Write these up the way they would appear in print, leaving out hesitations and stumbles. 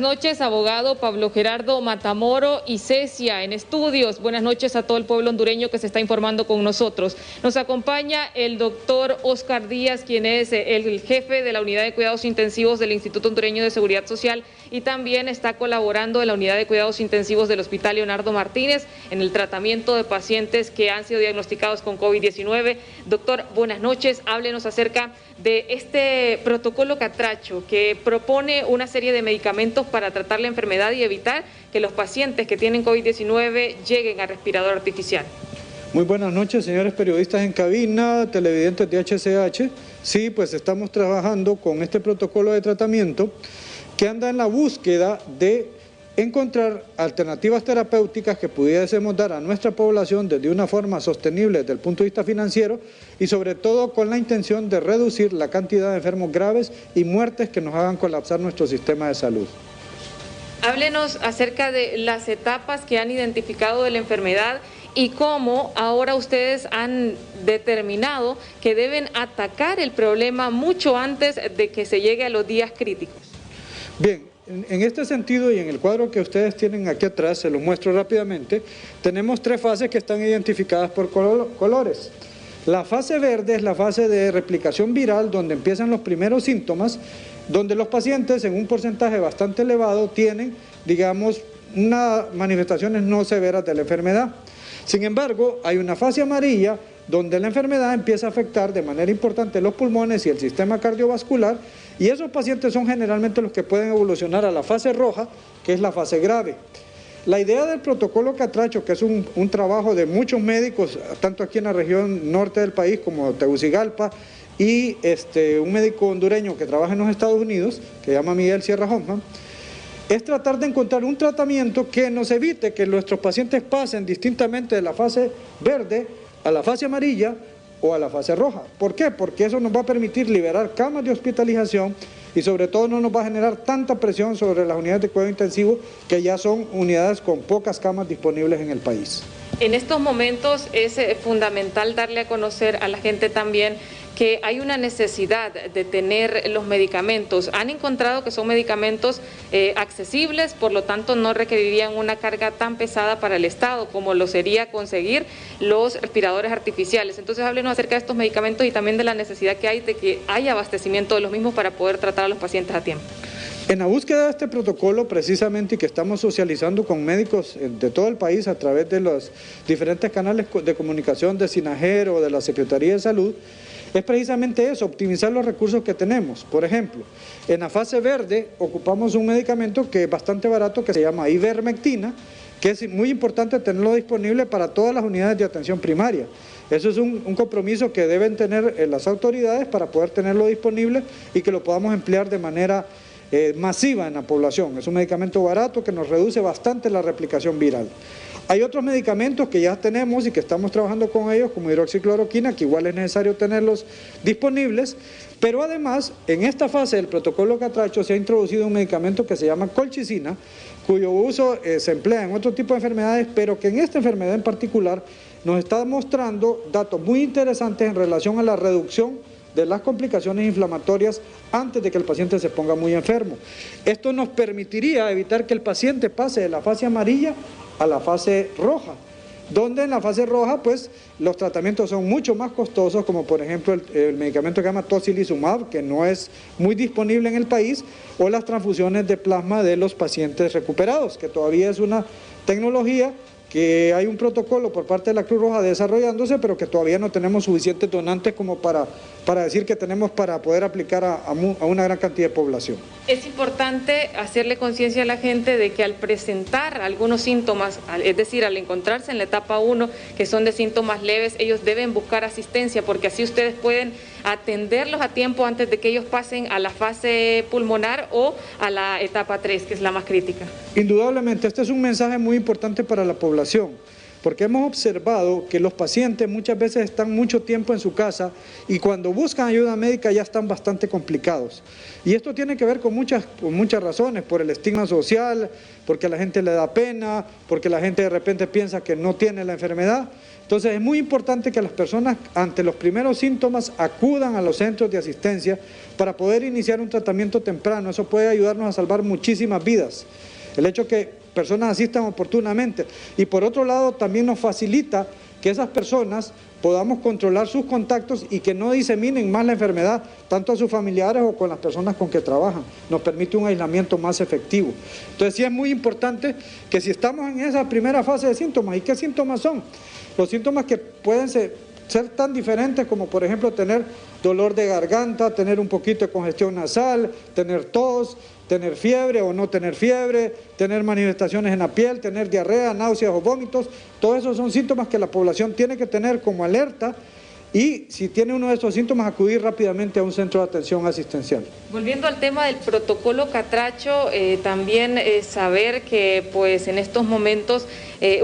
noches, abogado Pablo Gerardo Matamoro y Cecia en estudios. Buenas noches a todo el pueblo hondureño que se está informando con nosotros. Nos acompaña el doctor Oscar Díaz, quien es el jefe de la Unidad de Cuidados Intensivos del Instituto Hondureño de Seguridad Social y también está colaborando en la Unidad de Cuidados Intensivos del Hospital Leonardo Martínez en el tratamiento de pacientes que han sido diagnosticados con COVID-19. Doctor, buenas noches. Háblenos acerca de este protocolo Catracho que propone una serie de medicamentos para tratar la enfermedad y evitar que los pacientes que tienen COVID-19 lleguen a respirador artificial. Muy buenas noches, señores periodistas en cabina, televidentes de HCH. Sí, pues estamos trabajando con este protocolo de tratamiento que anda en la búsqueda de encontrar alternativas terapéuticas que pudiésemos dar a nuestra población desde una forma sostenible desde el punto de vista financiero y sobre todo con la intención de reducir la cantidad de enfermos graves y muertes que nos hagan colapsar nuestro sistema de salud. Háblenos acerca de las etapas que han identificado de la enfermedad y cómo ahora ustedes han determinado que deben atacar el problema mucho antes de que se llegue a los días críticos. Bien, en este sentido y en el cuadro que ustedes tienen aquí atrás, se los muestro rápidamente, tenemos tres fases que están identificadas por colores. La fase verde es la fase de replicación viral, donde empiezan los primeros síntomas, donde los pacientes en un porcentaje bastante elevado tienen, digamos, unas manifestaciones no severas de la enfermedad. Sin embargo, hay una fase amarilla donde la enfermedad empieza a afectar de manera importante los pulmones y el sistema cardiovascular, y esos pacientes son generalmente los que pueden evolucionar a la fase roja, que es la fase grave. La idea del protocolo Catracho, que es un trabajo de muchos médicos, tanto aquí en la región norte del país como Tegucigalpa, y un médico hondureño que trabaja en los Estados Unidos, que se llama Miguel Sierra Hoffman, es tratar de encontrar un tratamiento que nos evite que nuestros pacientes pasen distintamente de la fase verde a la fase amarilla o a la fase roja. ¿Por qué? Porque eso nos va a permitir liberar camas de hospitalización y sobre todo no nos va a generar tanta presión sobre las unidades de cuidado intensivo, que ya son unidades con pocas camas disponibles en el país. En estos momentos es fundamental darle a conocer a la gente también que hay una necesidad de tener los medicamentos. Han encontrado que son medicamentos accesibles, por lo tanto no requerirían una carga tan pesada para el Estado como lo sería conseguir los respiradores artificiales. Entonces háblenos acerca de estos medicamentos y también de la necesidad que hay de que haya abastecimiento de los mismos para poder tratar a los pacientes a tiempo. En la búsqueda de este protocolo, precisamente, y que estamos socializando con médicos de todo el país a través de los diferentes canales de comunicación de SINAGER o de la Secretaría de Salud, es precisamente eso, optimizar los recursos que tenemos. Por ejemplo, en la fase verde ocupamos un medicamento que es bastante barato, que se llama ivermectina, que es muy importante tenerlo disponible para todas las unidades de atención primaria. Eso es un compromiso que deben tener las autoridades para poder tenerlo disponible y que lo podamos emplear de manera masiva en la población. Es un medicamento barato que nos reduce bastante la replicación viral. Hay otros medicamentos que ya tenemos y que estamos trabajando con ellos, como hidroxicloroquina, que igual es necesario tenerlos disponibles, pero además en esta fase del protocolo Catracho se ha introducido un medicamento que se llama colchicina, cuyo uso se emplea en otro tipo de enfermedades, pero que en esta enfermedad en particular nos está mostrando datos muy interesantes en relación a la reducción de las complicaciones inflamatorias antes de que el paciente se ponga muy enfermo. Esto nos permitiría evitar que el paciente pase de la fase amarilla a la fase roja, donde en la fase roja pues los tratamientos son mucho más costosos, como por ejemplo el medicamento que se llama tocilizumab, que no es muy disponible en el país, o las transfusiones de plasma de los pacientes recuperados, que todavía es una tecnología que hay un protocolo por parte de la Cruz Roja desarrollándose, pero que todavía no tenemos suficientes donantes como para decir que tenemos para poder aplicar a una gran cantidad de población. Es importante hacerle conciencia a la gente de que al presentar algunos síntomas, es decir, al encontrarse en la etapa 1, que son de síntomas leves, ellos deben buscar asistencia, porque así ustedes pueden atenderlos a tiempo antes de que ellos pasen a la fase pulmonar o a la etapa 3, que es la más crítica. Indudablemente, este es un mensaje muy importante para la población, porque hemos observado que los pacientes muchas veces están mucho tiempo en su casa y cuando buscan ayuda médica ya están bastante complicados. Y esto tiene que ver con muchas razones, por el estigma social, porque a la gente le da pena, porque la gente de repente piensa que no tiene la enfermedad. Entonces es muy importante que las personas ante los primeros síntomas acudan a los centros de asistencia para poder iniciar un tratamiento temprano. Eso puede ayudarnos a salvar muchísimas vidas. El hecho que personas asistan oportunamente. Y por otro lado también nos facilita que esas personas podamos controlar sus contactos y que no diseminen más la enfermedad, tanto a sus familiares o con las personas con que trabajan. Nos permite un aislamiento más efectivo. Entonces sí es muy importante que si estamos en esa primera fase de síntomas, ¿y qué síntomas son? Los síntomas que pueden ser tan diferentes como por ejemplo tener dolor de garganta, tener un poquito de congestión nasal, tener tos, tener fiebre o no tener fiebre, tener manifestaciones en la piel, tener diarrea, náuseas o vómitos. Todos esos son síntomas que la población tiene que tener como alerta y si tiene uno de esos síntomas acudir rápidamente a un centro de atención asistencial. Volviendo al tema del protocolo Catracho, también saber que pues en estos momentos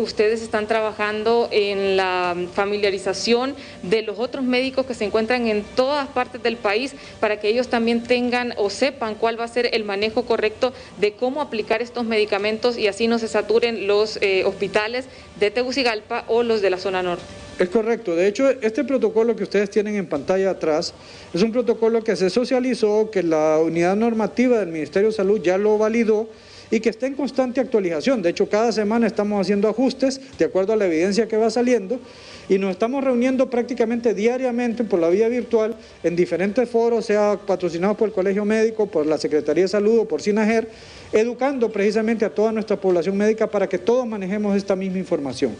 ustedes están trabajando en la familiarización de los otros médicos que se encuentran en todas partes del país para que ellos también tengan o sepan cuál va a ser el manejo correcto de cómo aplicar estos medicamentos y así no se saturen los hospitales de Tegucigalpa o los de la zona norte. Es correcto, de hecho este protocolo que ustedes tienen en pantalla atrás es un protocolo que se socializó, que la unidad normativa del Ministerio de Salud ya lo validó y que está en constante actualización. De hecho cada semana estamos haciendo ajustes de acuerdo a la evidencia que va saliendo y nos estamos reuniendo prácticamente diariamente por la vía virtual en diferentes foros, sea patrocinados por el Colegio Médico, por la Secretaría de Salud o por SINAGER, educando precisamente a toda nuestra población médica para que todos manejemos esta misma información.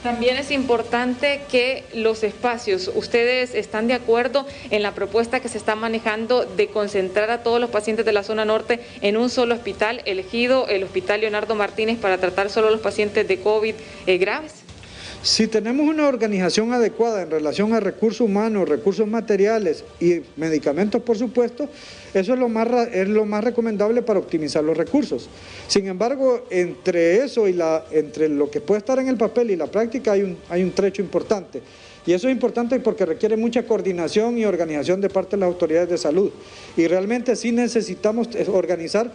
También es importante que los espacios, ¿ustedes están de acuerdo en la propuesta que se está manejando de concentrar a todos los pacientes de la zona norte en un solo hospital, elegido el Hospital Leonardo Martínez para tratar solo los pacientes de COVID graves? Si tenemos una organización adecuada en relación a recursos humanos, recursos materiales y medicamentos, por supuesto, eso es lo más recomendable para optimizar los recursos. Sin embargo, entre eso y entre lo que puede estar en el papel y la práctica hay un trecho importante. Y eso es importante porque requiere mucha coordinación y organización de parte de las autoridades de salud. Y realmente sí necesitamos organizar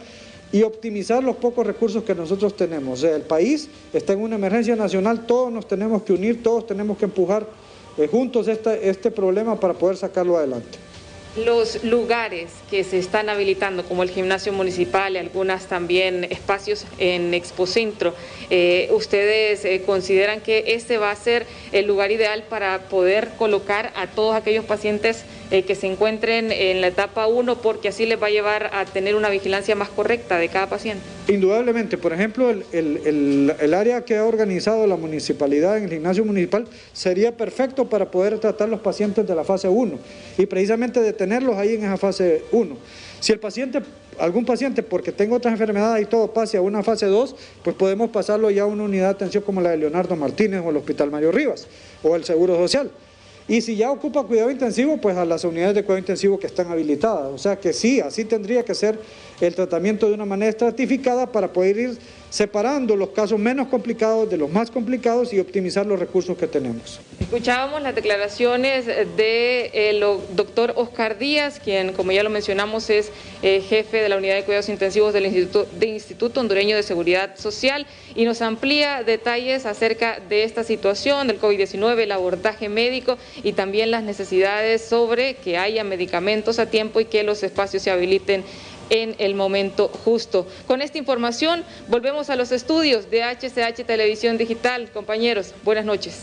y optimizar los pocos recursos que nosotros tenemos. O sea, el país está en una emergencia nacional, todos nos tenemos que unir, todos tenemos que empujar juntos este problema para poder sacarlo adelante. Los lugares que se están habilitando, como el gimnasio municipal y algunas también espacios en Expocentro, ¿ustedes consideran que este va a ser el lugar ideal para poder colocar a todos aquellos pacientes que se encuentren en la etapa 1, porque así les va a llevar a tener una vigilancia más correcta de cada paciente? Indudablemente, por ejemplo, el área que ha organizado la municipalidad en el gimnasio municipal sería perfecto para poder tratar los pacientes de la fase 1 y precisamente detenerlos ahí en esa fase 1. Si algún paciente, porque tenga otras enfermedades y todo, pase a una fase 2, pues podemos pasarlo ya a una unidad de atención como la de Leonardo Martínez o el Hospital Mario Rivas o el Seguro Social. Y si ya ocupa cuidado intensivo, pues a las unidades de cuidado intensivo que están habilitadas. O sea que sí, así tendría que ser el tratamiento de una manera estratificada para poder ir separando los casos menos complicados de los más complicados y optimizar los recursos que tenemos. Escuchábamos las declaraciones del doctor Oscar Díaz, quien, como ya lo mencionamos, es jefe de la Unidad de Cuidados Intensivos del Instituto Hondureño de Seguridad Social, y nos amplía detalles acerca de esta situación del COVID-19, el abordaje médico y también las necesidades sobre que haya medicamentos a tiempo y que los espacios se habiliten en el momento justo. Con esta información volvemos a los estudios de HCH Televisión Digital. Compañeros, buenas noches.